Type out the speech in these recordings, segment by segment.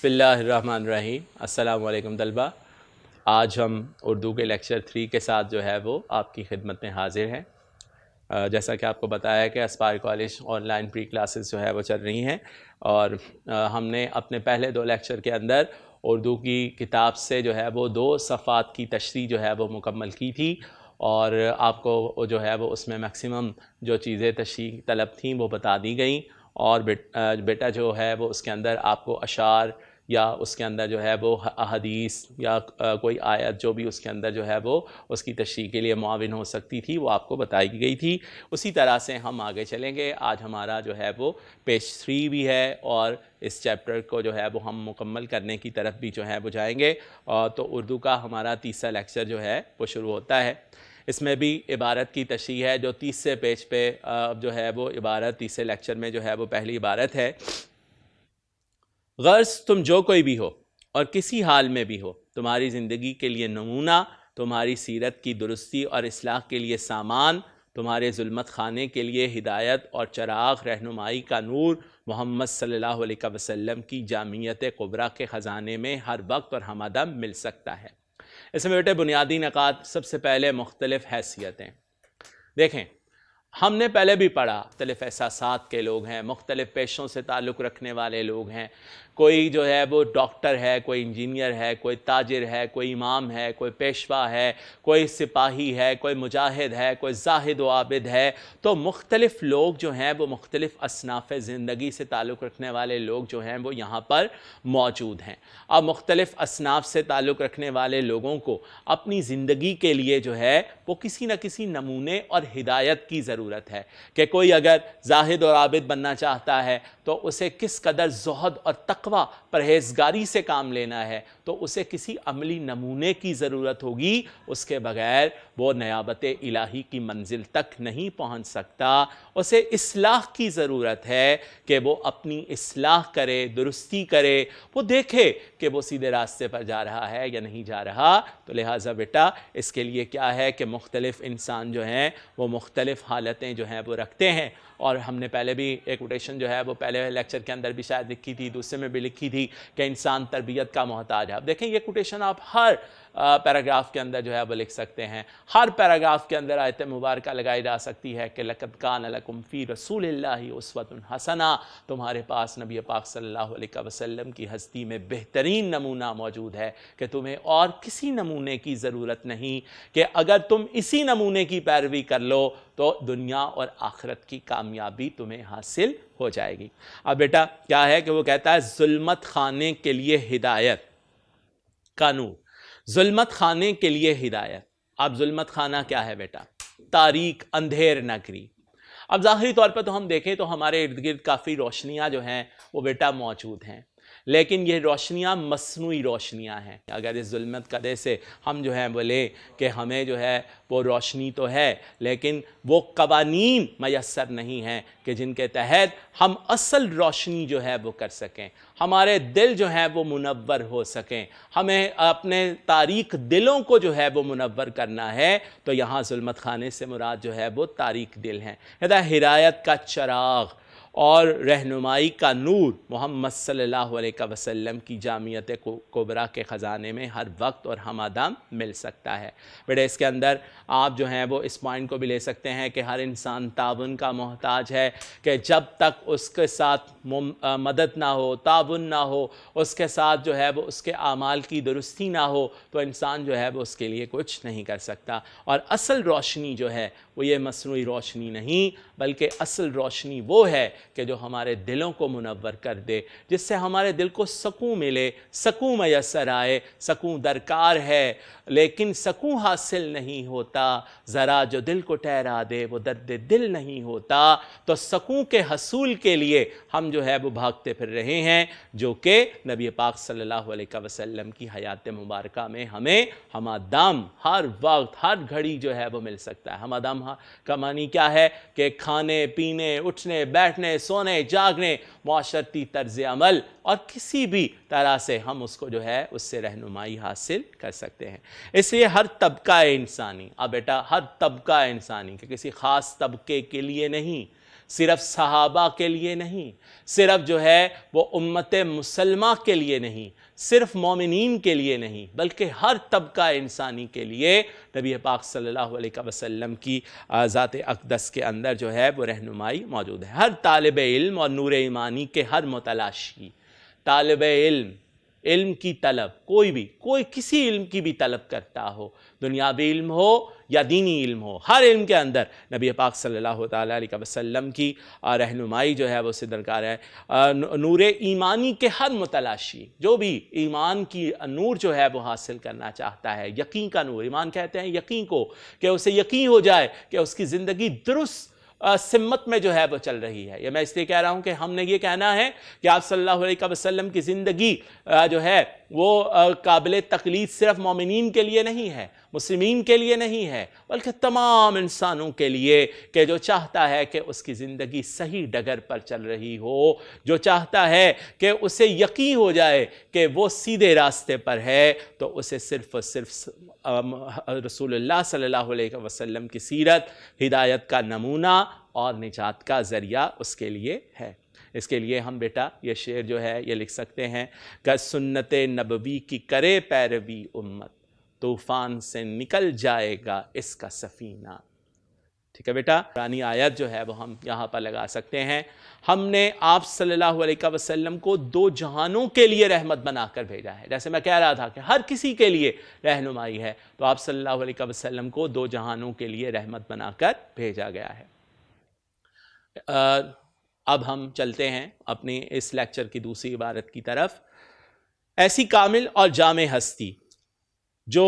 بسم اللہ الرحمن الرحیم۔ السلام علیکم طلبہ، آج ہم اردو کے لیکچر 3 کے ساتھ جو ہے وہ آپ کی خدمت میں حاضر ہیں۔ جیسا کہ آپ کو بتایا کہ Aspire college online pre classes جو ہے وہ چل رہی ہیں، اور ہم نے اپنے پہلے 2 لیکچر کے اندر اردو کی کتاب سے جو ہے وہ 2 صفحات کی تشریح جو ہے وہ مکمل کی تھی، اور آپ کو جو ہے وہ اس میں میکسیمم جو چیزیں تشریح طلب تھیں وہ بتا دی گئیں، اور بیٹا جو ہے وہ اس کے اندر آپ کو اشعار یا اس کے اندر جو ہے وہ احادیث یا کوئی آیت جو بھی اس کے اندر جو ہے وہ اس کی تشریح کے لیے معاون ہو سکتی تھی وہ آپ کو بتائی گئی تھی۔ اسی طرح سے ہم آگے چلیں گے۔ آج ہمارا جو ہے وہ پیج 3 بھی ہے، اور اس چیپٹر کو جو ہے وہ ہم مکمل کرنے کی طرف بھی جو ہے وہ جائیں گے۔ تو اردو کا ہمارا تیسرا لیکچر جو ہے وہ شروع ہوتا ہے۔ اس میں بھی عبارت کی تشریح ہے، جو 30 پیج پہ جو ہے وہ عبارت، تیسرے لیکچر میں جو ہے وہ پہلی عبارت ہے: غرض تم جو کوئی بھی ہو اور کسی حال میں بھی ہو، تمہاری زندگی کے لیے نمونہ، تمہاری سیرت کی درستی اور اصلاح کے لیے سامان، تمہارے ظلمت خانے کے لیے ہدایت اور چراغ رہنمائی کا نور، محمد صلی اللہ علیہ وسلم کی جامعیت کبریٰ کے خزانے میں ہر وقت اور ہمہ دم مل سکتا ہے۔ اس میں بیٹے بنیادی نکات، سب سے پہلے مختلف حیثیتیں دیکھیں۔ ہم نے پہلے بھی پڑھا، مختلف احساسات کے لوگ ہیں، مختلف پیشوں سے تعلق رکھنے والے لوگ ہیں۔ کوئی جو ہے وہ ڈاکٹر ہے، کوئی انجینئر ہے، کوئی تاجر ہے، کوئی امام ہے، کوئی پیشوا ہے، کوئی سپاہی ہے، کوئی مجاہد ہے، کوئی زاہد و عابد ہے۔ تو مختلف لوگ جو ہیں وہ مختلف اصناف زندگی سے تعلق رکھنے والے لوگ جو ہیں وہ یہاں پر موجود ہیں۔ اب مختلف اصناف سے تعلق رکھنے والے لوگوں کو اپنی زندگی کے لیے جو ہے وہ کسی نہ کسی نمونے اور ہدایت کی ضرورت ہے، کہ کوئی اگر زاہد اور عابد بننا چاہتا ہے تو اسے کس قدر زہد اور تقوی، پرہیزگاری سے کام لینا ہے، تو اسے کسی عملی نمونے کی ضرورت ہوگی۔ اس کے بغیر وہ نیابت الہی کی منزل تک نہیں پہنچ سکتا۔ اسے اصلاح کی ضرورت ہے کہ وہ اپنی اصلاح کرے، درستی کرے، وہ دیکھے کہ وہ سیدھے راستے پر جا رہا ہے یا نہیں جا رہا۔ تو لہٰذا بیٹا اس کے لیے کیا ہے کہ مختلف انسان جو ہیں وہ مختلف حالتیں جو ہیں وہ رکھتے ہیں، اور ہم نے پہلے بھی ایک کوٹیشن جو ہے وہ پہلے لیکچر کے اندر بھی شاید لکھی تھی، دوسرے میں بھی لکھی تھی کہ انسان تربیت کا محتاج ہے۔ اب دیکھیں یہ کوٹیشن آپ ہر پیراگراف کے اندر جو ہے وہ لکھ سکتے ہیں، ہر پیراگراف کے اندر آیت مبارکہ لگائی جا سکتی ہے کہ لَقَدْ كَانَ لَكُمْ فِي رَسُولِ اللَّهِ أُسْوَةٌ حَسَنَةٌ، تمہارے پاس نبی پاک صلی اللہ علیہ وسلم کی ہستی میں بہترین نمونہ موجود ہے، کہ تمہیں اور کسی نمونے کی ضرورت نہیں، کہ اگر تم اسی نمونے کی پیروی کر لو تو دنیا اور آخرت کی کامیابی تمہیں حاصل ہو جائے گی۔ اب بیٹا کیا ہے کہ وہ کہتا ہے ظلمت خانے کے لیے ہدایت کا نور، ظلمت خانے کے لیے ہدایت۔ اب ظلمت خانہ کیا ہے بیٹا؟ تاریک، اندھیر نگری۔ اب ظاہری طور پر تو ہم دیکھیں تو ہمارے ارد گرد کافی روشنیاں جو ہیں وہ بیٹا موجود ہیں، لیکن یہ روشنیاں مصنوعی روشنیاں ہیں۔ اگر اس ظلمت کدے سے ہم جو ہیں بولے کہ ہمیں جو ہے وہ روشنی تو ہے، لیکن وہ قوانین میسر نہیں ہیں کہ جن کے تحت ہم اصل روشنی جو ہے وہ کر سکیں، ہمارے دل جو ہیں وہ منور ہو سکیں، ہمیں اپنے تاریک دلوں کو جو ہے وہ منور کرنا ہے، تو یہاں ظلمت خانے سے مراد جو ہے وہ تاریک دل ہیں۔ ہدایت کا چراغ اور رہنمائی کا نور محمد صلی اللہ علیہ وسلم کی جامعیت کبریٰ کے خزانے میں ہر وقت اور ہمہ دم مل سکتا ہے۔ بیٹے اس کے اندر آپ جو ہیں وہ اس پوائنٹ کو بھی لے سکتے ہیں کہ ہر انسان تعاون کا محتاج ہے، کہ جب تک اس کے ساتھ مدد نہ ہو، تعاون نہ ہو، اس کے ساتھ جو ہے وہ اس کے اعمال کی درستی نہ ہو، تو انسان جو ہے وہ اس کے لیے کچھ نہیں کر سکتا۔ اور اصل روشنی جو ہے وہ یہ مصنوعی روشنی نہیں، بلکہ اصل روشنی وہ ہے کہ جو ہمارے دلوں کو منور کر دے، جس سے ہمارے دل کو سکون ملے، سکون میسر آئے۔ سکون درکار ہے لیکن سکون حاصل نہیں ہوتا، ذرا جو دل کو ٹھہرا دے وہ درد دل نہیں ہوتا۔ تو سکون کے حصول کے لیے ہم جو ہے وہ بھاگتے پھر رہے ہیں، جو کہ نبی پاک صلی اللہ علیہ وسلم کی حیات مبارکہ میں ہمیں ہمہ دم ہر وقت ہر گھڑی جو ہے وہ مل سکتا ہے۔ ہمہ دم کا معنی کیا ہے؟ کہ کھانے پینے، اٹھنے بیٹھنے، سونے جاگنے، معاشرتی طرز عمل اور کسی بھی طرح سے ہم اس کو جو ہے اس سے رہنمائی حاصل کر سکتے ہیں۔ اس لیے ہر طبقہ انسانی، اب بیٹا ہر طبقہ انسانی، کہ کسی خاص طبقے کے لیے نہیں، صرف صحابہ کے لیے نہیں، صرف جو ہے وہ امت مسلمہ کے لیے نہیں، صرف مومنین کے لیے نہیں، بلکہ ہر طبقہ انسانی کے لیے نبی پاک صلی اللہ علیہ وسلم کی ذات اقدس کے اندر جو ہے وہ رہنمائی موجود ہے۔ ہر طالب علم اور نور ایمانی کے ہر متلاشی، طالب علم کی طلب، کوئی کسی علم کی بھی طلب کرتا ہو، دنیاوی علم ہو یا دینی علم ہو، ہر علم کے اندر نبی پاک صلی اللہ تعالیٰ علیہ وسلم کی رہنمائی جو ہے وہ سے درکار ہے۔ نور ایمانی کے ہر متلاشی، جو بھی ایمان کی نور جو ہے وہ حاصل کرنا چاہتا ہے، یقین کا نور، ایمان کہتے ہیں یقین کو، کہ اسے یقین ہو جائے کہ اس کی زندگی درست سمت میں جو ہے وہ چل رہی ہے۔ یہ میں اس لیے کہہ رہا ہوں کہ ہم نے یہ کہنا ہے کہ آپ صلی اللہ علیہ وسلم کی زندگی جو ہے وہ قابل تقلید صرف مومنین کے لیے نہیں ہے، مسلمین کے لیے نہیں ہے، بلکہ تمام انسانوں کے لیے، کہ جو چاہتا ہے کہ اس کی زندگی صحیح ڈگر پر چل رہی ہو، جو چاہتا ہے کہ اسے یقین ہو جائے کہ وہ سیدھے راستے پر ہے، تو اسے صرف رسول اللہ صلی اللہ علیہ وسلم کی سیرت ہدایت کا نمونہ اور نجات کا ذریعہ اس کے لیے ہے۔ اس کے لیے ہم بیٹا یہ شعر جو ہے یہ لکھ سکتے ہیں کہ سنت نبوی کی کرے پیروی امت، طوفان سے نکل جائے گا اس کا سفینہ۔ ٹھیک ہے بیٹا، پرانی آیت جو ہے وہ ہم یہاں پر لگا سکتے ہیں۔ ہم نے آپ صلی اللہ علیہ وسلم کو دو جہانوں کے لیے رحمت بنا کر بھیجا ہے۔ جیسے میں کہہ رہا تھا کہ ہر کسی کے لیے رہنمائی ہے، تو آپ صلی اللہ علیہ وسلم کو دو جہانوں کے لیے رحمت بنا کر بھیجا گیا ہے۔ اب ہم چلتے ہیں اپنی اس لیکچر کی دوسری عبارت کی طرف۔ ایسی کامل اور جامع ہستی جو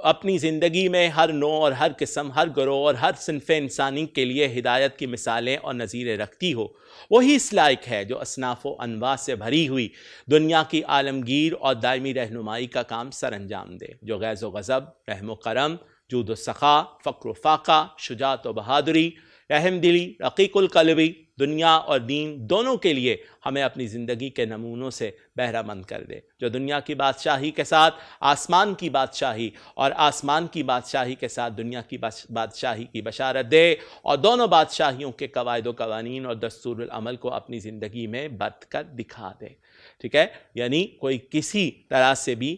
اپنی زندگی میں ہر نوع اور ہر قسم، ہر گروہ اور ہر صنف انسانی کے لیے ہدایت کی مثالیں اور نظیریں رکھتی ہو، وہی اس لائق ہے جو اصناف و انواع سے بھری ہوئی دنیا کی عالمگیر اور دائمی رہنمائی کا کام سر انجام دے، جو غیظ و غضب، رحم و کرم، جود و سخا، فقر و فاقہ، شجاعت و بہادری، رحم دلی، رقیق القلبی، دنیا اور دین دونوں کے لیے ہمیں اپنی زندگی کے نمونوں سے بہرہ مند کر دے، جو دنیا کی بادشاہی کے ساتھ آسمان کی بادشاہی اور آسمان کی بادشاہی کے ساتھ دنیا کی بادشاہی کی بشارت دے، اور دونوں بادشاہیوں کے قواعد و قوانین اور دستور العمل کو اپنی زندگی میں برت کر دکھا دے۔ ٹھیک ہے، یعنی کوئی کسی طرح سے بھی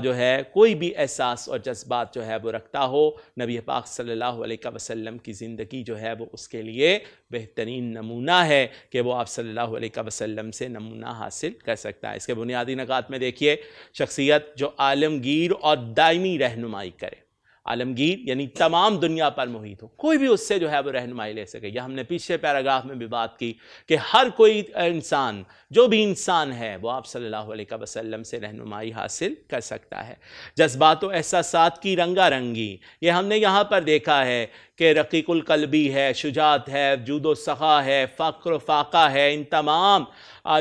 جو ہے کوئی بھی احساس اور جذبات جو ہے وہ رکھتا ہو، نبی پاک صلی اللہ علیہ وسلم کی زندگی جو ہے وہ اس کے لیے بہترین نمونہ ہے کہ وہ آپ صلی اللہ علیہ وسلم سے نمونہ حاصل کر سکتا ہے۔ اس کے بنیادی نکات میں دیکھیے، شخصیت جو عالمگیر اور دائمی رہنمائی کرے، عالمگیر یعنی تمام دنیا پر محیط ہو، کوئی بھی اس سے جو ہے وہ رہنمائی لے سکے۔ یہ ہم نے پیچھے پیراگراف میں بھی بات کی کہ ہر کوئی انسان، جو بھی انسان ہے، وہ آپ صلی اللہ علیہ وسلم سے رہنمائی حاصل کر سکتا ہے۔ جذبات و احساسات کی رنگا رنگی، یہ ہم نے یہاں پر دیکھا ہے کہ رقیق القلبی ہے، شجاعت ہے، جود و سخا ہے، فقر و فاقہ ہے، ان تمام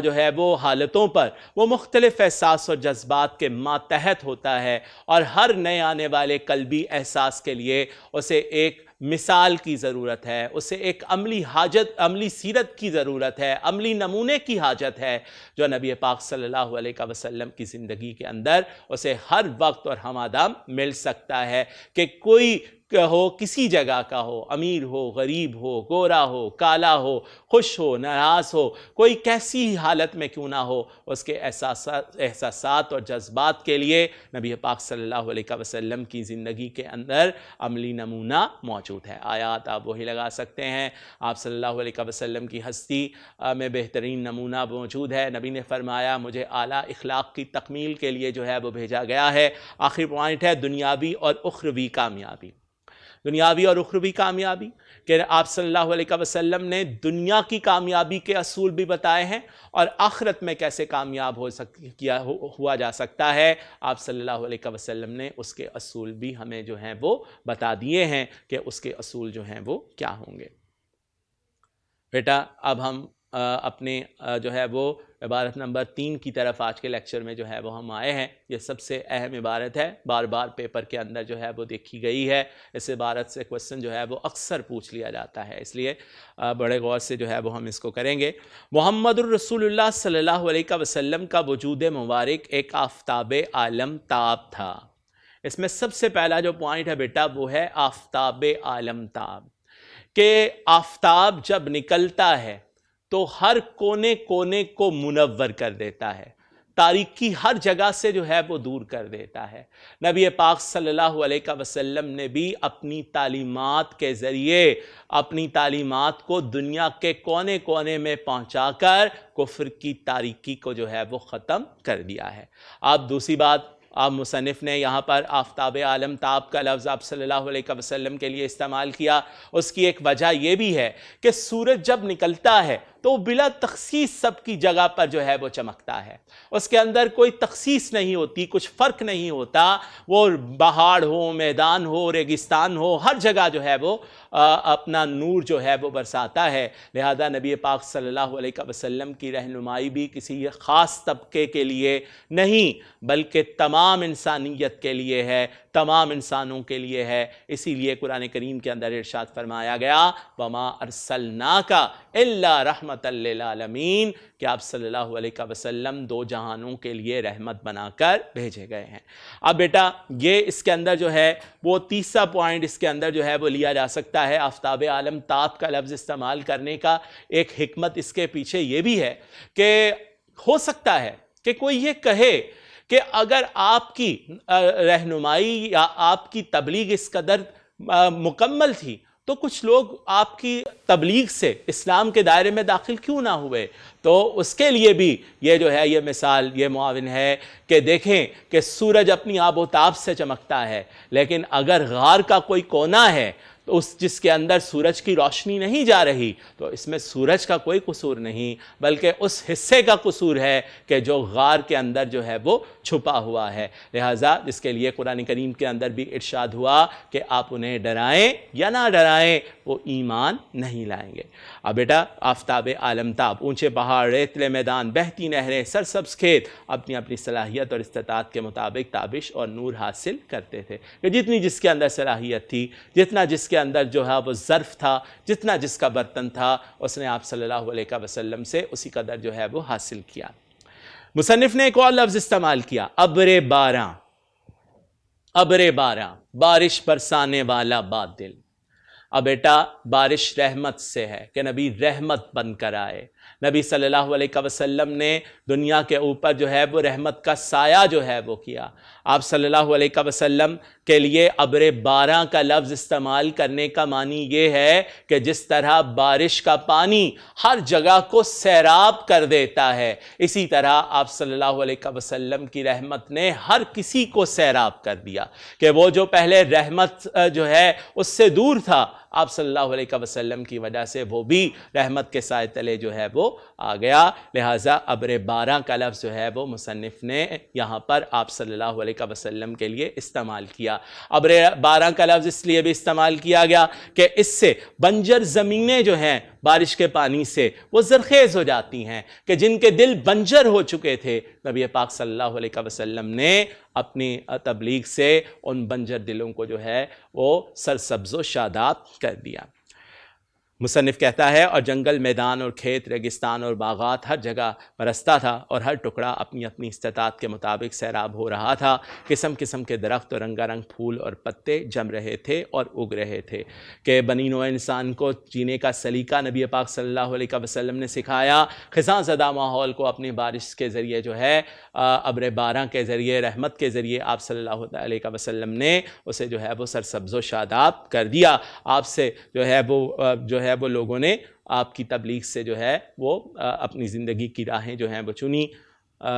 جو ہے وہ حالتوں پر وہ مختلف احساس اور جذبات کے ماتحت ہوتا ہے، اور ہر نئے آنے والے قلبی احساس کے لیے اسے ایک مثال کی ضرورت ہے، اسے ایک عملی سیرت کی ضرورت ہے، عملی نمونے کی حاجت ہے، جو نبی پاک صلی اللہ علیہ وسلم کی زندگی کے اندر اسے ہر وقت اور ہمادام مل سکتا ہے، کہ کوئی ہو، کسی جگہ کا ہو، امیر ہو، غریب ہو، گورا ہو، کالا ہو، خوش ہو، ناراض ہو، کوئی کیسی حالت میں کیوں نہ ہو، اس کے احساسات اور جذبات کے لیے نبی پاک صلی اللہ علیہ وسلم کی زندگی کے اندر عملی نمونہ موجود ہے۔ آیات آپ وہی لگا سکتے ہیں، آپ صلی اللہ علیہ وسلم کی ہستی میں بہترین نمونہ موجود ہے۔ نبی نے فرمایا مجھے اعلیٰ اخلاق کی تکمیل کے لیے جو ہے وہ بھیجا گیا ہے۔ آخری پوائنٹ ہے دنیاوی اور اخروی کامیابی۔ دنیاوی اور اخروی کامیابی، کہ آپ صلی اللہ علیہ وسلم نے دنیا کی کامیابی کے اصول بھی بتائے ہیں، اور آخرت میں کیسے کامیاب ہوا جا سکتا ہے، آپ صلی اللہ علیہ وسلم نے اس کے اصول بھی ہمیں جو ہیں وہ بتا دیے ہیں کہ اس کے اصول جو ہیں وہ کیا ہوں گے۔ بیٹا اب ہم اپنے جو ہے وہ عبارت نمبر 3 کی طرف آج کے لیکچر میں جو ہے وہ ہم آئے ہیں۔ یہ سب سے اہم عبارت ہے، بار بار پیپر کے اندر جو ہے وہ دیکھی گئی ہے۔ اس عبارت سے کوسچن جو ہے وہ اکثر پوچھ لیا جاتا ہے، اس لیے بڑے غور سے جو ہے وہ ہم اس کو کریں گے۔ محمد الرسول اللہ صلی اللہ علیہ وسلم کا وجود مبارک ایک آفتاب عالم تاب تھا۔ اس میں سب سے پہلا جو پوائنٹ ہے بیٹا وہ ہے آفتاب عالم تاب، کہ آفتاب جب نکلتا ہے تو ہر کونے کونے کو منور کر دیتا ہے، تاریکی ہر جگہ سے جو ہے وہ دور کر دیتا ہے۔ نبی پاک صلی اللہ علیہ وسلم نے بھی اپنی تعلیمات کے ذریعے اپنی تعلیمات کو دنیا کے کونے کونے میں پہنچا کر کفر کی تاریکی کو جو ہے وہ ختم کر دیا ہے۔ اب دوسری بات، آپ مصنف نے یہاں پر آفتاب عالم تاب کا لفظ آپ صلی اللہ علیہ وسلم کے لیے استعمال کیا، اس کی ایک وجہ یہ بھی ہے کہ سورج جب نکلتا ہے تو بلا تخصیص سب کی جگہ پر جو ہے وہ چمکتا ہے، اس کے اندر کوئی تخصیص نہیں ہوتی، کچھ فرق نہیں ہوتا، وہ پہاڑ ہو، میدان ہو، ریگستان ہو، ہر جگہ جو ہے وہ اپنا نور جو ہے وہ برساتا ہے۔ لہذا نبی پاک صلی اللہ علیہ وسلم کی رہنمائی بھی کسی خاص طبقے کے لیے نہیں بلکہ تمام انسانیت کے لیے ہے، تمام انسانوں کے لیے ہے۔ اسی لیے قرآن کریم کے اندر ارشاد فرمایا گیا وَمَا أَرْسَلْنَاكَ إِلَّا رَحْمَةً لِّلْعَالَمِينَ، کہ آپ صلی اللہ علیہ وسلم دو جہانوں کے لیے رحمت بنا کر بھیجے گئے ہیں۔ اب بیٹا یہ اس کے اندر جو ہے وہ تیسرا پوائنٹ اس کے اندر جو ہے وہ لیا جا سکتا ہے آفتاب عالم تاب کا لفظ استعمال کرنے کا ایک حکمت اس کے پیچھے یہ بھی ہے کہ ہو سکتا ہے کہ کوئی یہ کہے کہ اگر آپ کی رہنمائی یا آپ کی تبلیغ اس قدر مکمل تھی تو کچھ لوگ آپ کی تبلیغ سے اسلام کے دائرے میں داخل کیوں نہ ہوئے؟ تو اس کے لیے بھی یہ جو ہے یہ مثال یہ معاون ہے کہ دیکھیں کہ سورج اپنی آب و تاب سے چمکتا ہے، لیکن اگر غار کا کوئی کونا ہے تو جس کے اندر سورج کی روشنی نہیں جا رہی تو اس میں سورج کا کوئی قصور نہیں بلکہ اس حصے کا قصور ہے کہ جو غار کے اندر جو ہے وہ چھپا ہوا ہے۔ لہٰذا جس کے لیے قرآن کریم کے اندر بھی ارشاد ہوا کہ آپ انہیں ڈرائیں یا نہ ڈرائیں وہ ایمان نہیں لائیں گے۔ اب بیٹا آفتاب عالم تاب، اونچے پہاڑ، ریتلے میدان، بہتی نہریں، سرسبز کھیت اپنی اپنی صلاحیت اور استطاعت کے مطابق تابش اور نور حاصل کرتے تھے کہ جتنی جس کے اندر صلاحیت تھی، جتنا جس کے اندر جو ہے وہ ظرف تھا، جتنا جس کا برتن تھا، اس نے آپ صلی اللہ علیہ وسلم سے اسی قدر جو ہے وہ حاصل کیا۔ مصنف نے ایک اور لفظ استعمال کیا، ابر باراں، ابر باراں، بارش برسانے والا بادل۔ اب بیٹا بارش رحمت سے ہے کہ نبی رحمت بن کر آئے، نبی صلی اللہ علیہ وسلم نے دنیا کے اوپر جو ہے وہ رحمت کا سایہ جو ہے وہ کیا۔ آپ صلی اللہ علیہ وسلم کے لیے ابر باراں کا لفظ استعمال کرنے کا معنی یہ ہے کہ جس طرح بارش کا پانی ہر جگہ کو سیراب کر دیتا ہے، اسی طرح آپ صلی اللہ علیہ وسلم کی رحمت نے ہر کسی کو سیراب کر دیا کہ وہ جو پہلے رحمت جو ہے اس سے دور تھا، آپ صلی اللہ علیہ وسلم کی وجہ سے وہ بھی رحمت کے سائے تلے جو ہے وہ آ گیا۔ لہٰذا ابر باراں کا لفظ جو ہے وہ مصنف نے یہاں پر آپ صلی اللہ علیہ وسلم کے لیے استعمال کیا۔ ابر باراں کا لفظ اس لیے بھی استعمال کیا گیا کہ اس سے بنجر زمینیں جو ہیں بارش کے پانی سے وہ زرخیز ہو جاتی ہیں کہ جن کے دل بنجر ہو چکے تھے، نبی پاک صلی اللہ علیہ وسلم نے اپنی تبلیغ سے ان بنجر دلوں کو جو ہے وہ سرسبز و شاداب کر دیا۔ مصنف کہتا ہے اور جنگل، میدان اور کھیت، ریگستان اور باغات ہر جگہ برستا تھا اور ہر ٹکڑا اپنی اپنی استطاعت کے مطابق سیراب ہو رہا تھا۔ قسم قسم کے درخت اور رنگا رنگ پھول اور پتے جم رہے تھے اور اگ رہے تھے کہ بنی نوع انسان کو جینے کا سلیقہ نبی پاک صلی اللہ علیہ وسلم نے سکھایا۔ خزاں زدہ ماحول کو اپنی بارش کے ذریعے جو ہے ابر باراں کے ذریعے، رحمت کے ذریعے آپ صلی اللہ علیہ وسلم نے اسے جو ہے وہ سرسبز و شاداب کر دیا۔ آپ سے جو ہے وہ لوگوں نے آپ کی تبلیغ سے جو ہے وہ اپنی زندگی کی راہیں جو ہیں وہ چنی۔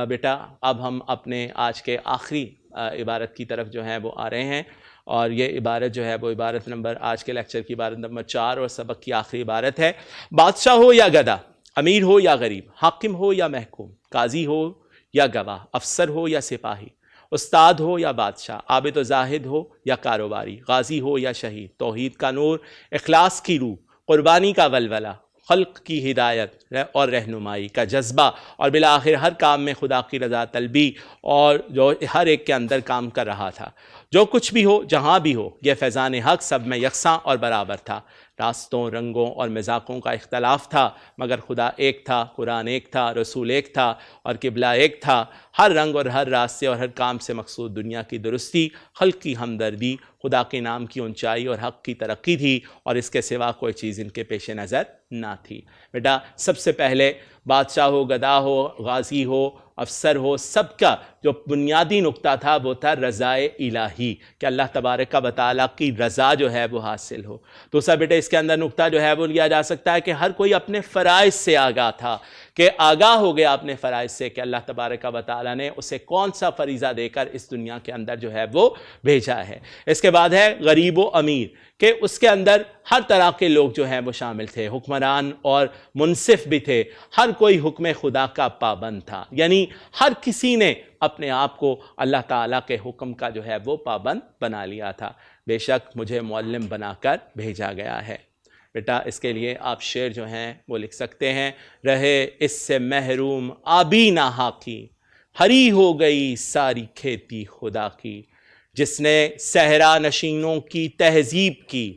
بیٹا اب ہم اپنے آج کے آخری عبارت کی طرف جو ہے وہ آ رہے ہیں، اور یہ عبارت جو ہے وہ عبارت نمبر آج کے لیکچر کی عبارت نمبر 4 اور سبق کی آخری عبارت ہے۔ بادشاہ ہو یا گدھا، امیر ہو یا غریب، حاکم ہو یا محکوم، قاضی ہو یا گواہ، افسر ہو یا سپاہی، استاد ہو یا بادشاہ، عابد و زاہد ہو یا کاروباری، غازی ہو یا شہید، توحید کا نور، اخلاص کی روح، قربانی کا ولولہ، خلق کی ہدایت اور رہنمائی کا جذبہ، اور بالآخر ہر کام میں خدا کی رضا طلبی اور جو ہر ایک کے اندر کام کر رہا تھا، جو کچھ بھی ہو جہاں بھی ہو یہ فیضان حق سب میں یکساں اور برابر تھا۔ راستوں، رنگوں اور مذاقوں کا اختلاف تھا مگر خدا ایک تھا، قرآن ایک تھا، رسول ایک تھا اور قبلہ ایک تھا۔ ہر رنگ اور ہر راستے اور ہر کام سے مقصود دنیا کی درستی، خلق کی ہمدردی، خدا کے نام کی اونچائی اور حق کی ترقی تھی، اور اس کے سوا کوئی چیز ان کے پیش نظر نہ تھی۔ بیٹا سب سے پہلے بادشاہ ہو، گدا ہو، غازی ہو، افسر ہو، سب کا جو بنیادی نقطہ تھا وہ تھا رضائے الہی، کہ اللہ تبارک و تعالیٰ کی رضا جو ہے وہ حاصل ہو۔ دوسرا بیٹا اس کے اندر نقطہ جو ہے وہ لیا جا سکتا ہے کہ ہر کوئی اپنے فرائض سے آگاہ تھا، کہ آگاہ ہو گیا اپنے فرائض سے کہ اللہ تبارک و تعالیٰ نے اسے کون سا فریضہ دے کر اس دنیا کے اندر جو ہے وہ بھیجا ہے۔ اس کے بعد ہے غریب و امیر، کہ اس کے اندر ہر طرح کے لوگ جو ہیں وہ شامل تھے، حکمران اور منصف بھی تھے، ہر کوئی حکم خدا کا پابند تھا، یعنی ہر کسی نے اپنے آپ کو اللہ تعالیٰ کے حکم کا جو ہے وہ پابند بنا لیا تھا۔ بے شک مجھے معلم بنا کر بھیجا گیا ہے۔ بیٹا اس کے لیے آپ شعر جو ہیں وہ لکھ سکتے ہیں، رہے اس سے محروم آبی نہا کی، ہری ہو گئی ساری کھیتی خدا کی، جس نے صحرا نشینوں کی تہذیب کی،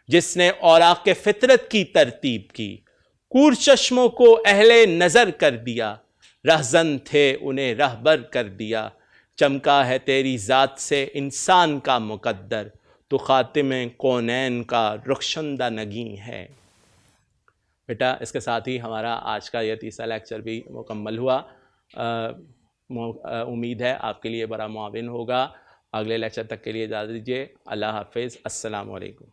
جس نے اوراق فطرت کی ترتیب کی، کور چشموں کو اہل نظر کر دیا، رہزن تھے انہیں رہبر کر دیا، چمکا ہے تیری ذات سے انسان کا مقدر، تو خاتم کونین کا رخشندہ نگیں ہے۔ بیٹا اس کے ساتھ ہی ہمارا آج کا یہ تیسرا لیکچر بھی مکمل ہوا۔ امید ہے آپ کے لیے بڑا معاون ہوگا۔ اگلے لیکچر تک کے لیے اجازت دیجیے۔ اللہ حافظ۔ السلام علیکم۔